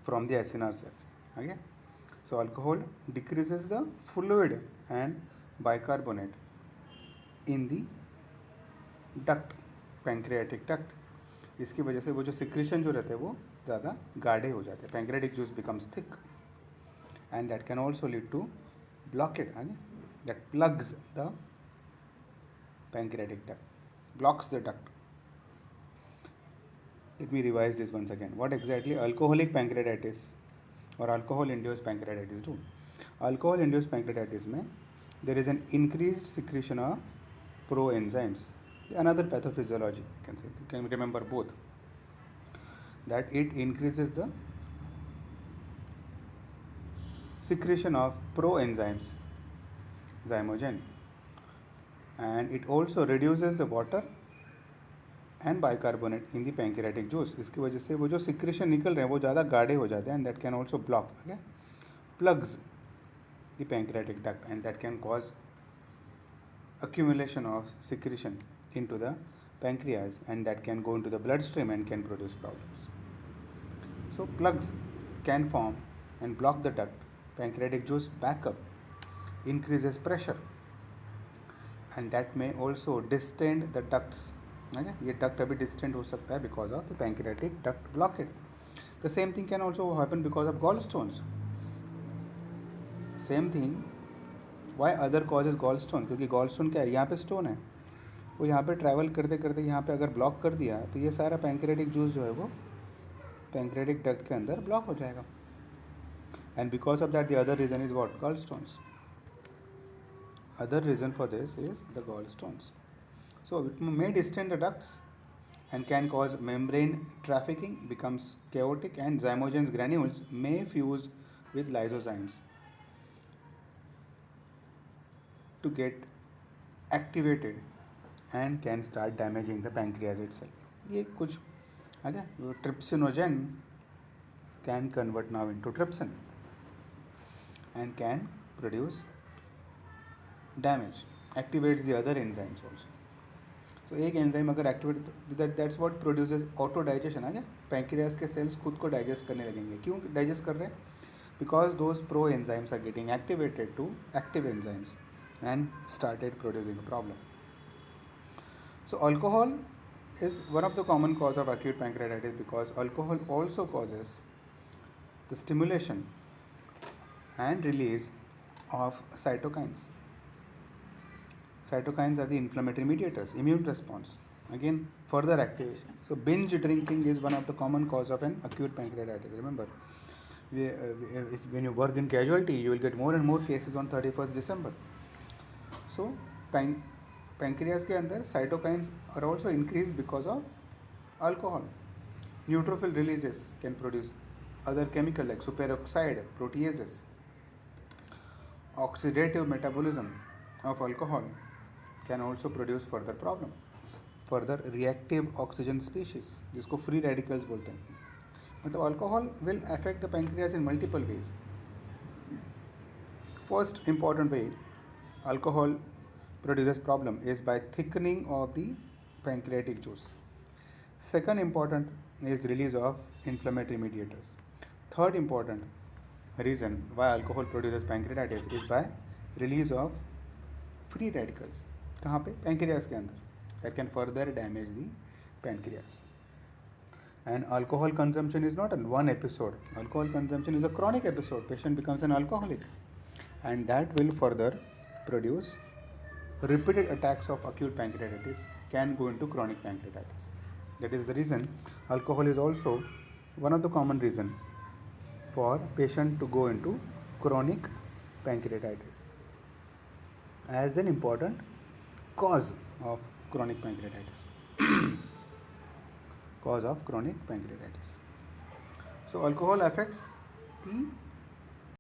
from the acinar cells. Okay, so alcohol decreases the fluid and bicarbonate in the duct, pancreatic duct. इसकी वजह से वो जो secretion जो रहते हैं वो ज़्यादा गाढ़े हो जाते हैं. Pancreatic juice becomes thick and that can also lead to blockade, that plugs the pancreatic duct, blocks the duct. Let me revise this once again. What exactly alcoholic pancreatitis or alcohol induced pancreatitis do? Alcohol induced pancreatitis में there is an increased secretion of proenzymes. Another pathophysiology, you can remember both, that it increases the secretion of proenzymes, zymogen, and it also reduces the water and bicarbonate in the pancreatic juice. इसकी वजह से वो जो secretion निकल रहे हैं वो ज़्यादा गाढ़े हो जाते हैं, and that can also block, plugs the pancreatic duct, and that can cause accumulation of secretion into the pancreas, and that can go into the bloodstream and can produce problems. So plugs can form and block the duct. Pancreatic juice backup increases pressure, and that may also distend the ducts. ये duct अभी distend हो सकता है because of the pancreatic duct blockade. The same thing can also happen because of gallstones. Same thing. Why other causes gallstone? क्योंकि gallstone क्या है, यहाँ पे stone है, वो यहाँ पे ट्रैवल करते करते यहाँ पे अगर ब्लॉक कर दिया तो ये सारा पैंक्रेटिक जूस जो है वो पैंक्रेटिक डक्ट के अंदर ब्लॉक हो जाएगा. And because of that, the other reason is what? Gallstones. Other reason for this is the gallstones. So it may distend the ducts and can cause membrane trafficking, becomes chaotic, and zymogens granules may fuse with lysozymes to get activated and can start damaging the pancreas itself. ये कुछ trypsinogen can convert now into trypsin and can produce damage, activates the other enzymes also. So एक enzyme अगर activate, that's what produces auto digestion. आ गया, pancreas के sales खुद को digest करने लगेंगे. क्यों डाइजेस्ट कर रहे हैं? Because those pro enzymes are getting activated to active enzymes and started producing a problem. So alcohol is one of the common cause of acute pancreatitis because alcohol also causes the stimulation and release of cytokines. Cytokines are the inflammatory mediators, immune response, again further activation. So binge drinking is one of the common cause of an acute pancreatitis. Remember, when you work in casualty, you will get more and more cases on 31st December. So pancreas के अंदर cytokines are also increased because of alcohol. Neutrophil releases can produce other chemical like superoxide, proteases. Oxidative metabolism of alcohol can also produce further problem, further reactive oxygen species, जिसको free radicals बोलते हैं. मतलब alcohol will affect the pancreas in multiple ways. First important way alcohol produces problem is by thickening of the pancreatic juice. Second important is release of inflammatory mediators. Third important reason why alcohol produces pancreatitis is by release of free radicals. कहाँ पे? Pancreas के अंदर. That can further damage the pancreas. And alcohol consumption is not a one episode. Alcohol consumption is a chronic episode. Patient becomes an alcoholic, and that will further produce repeated attacks of acute pancreatitis, can go into chronic pancreatitis. That is the reason alcohol is also one of the common reason for patient to go into chronic pancreatitis as an important cause of chronic pancreatitis. Cause of chronic pancreatitis. So alcohol affects the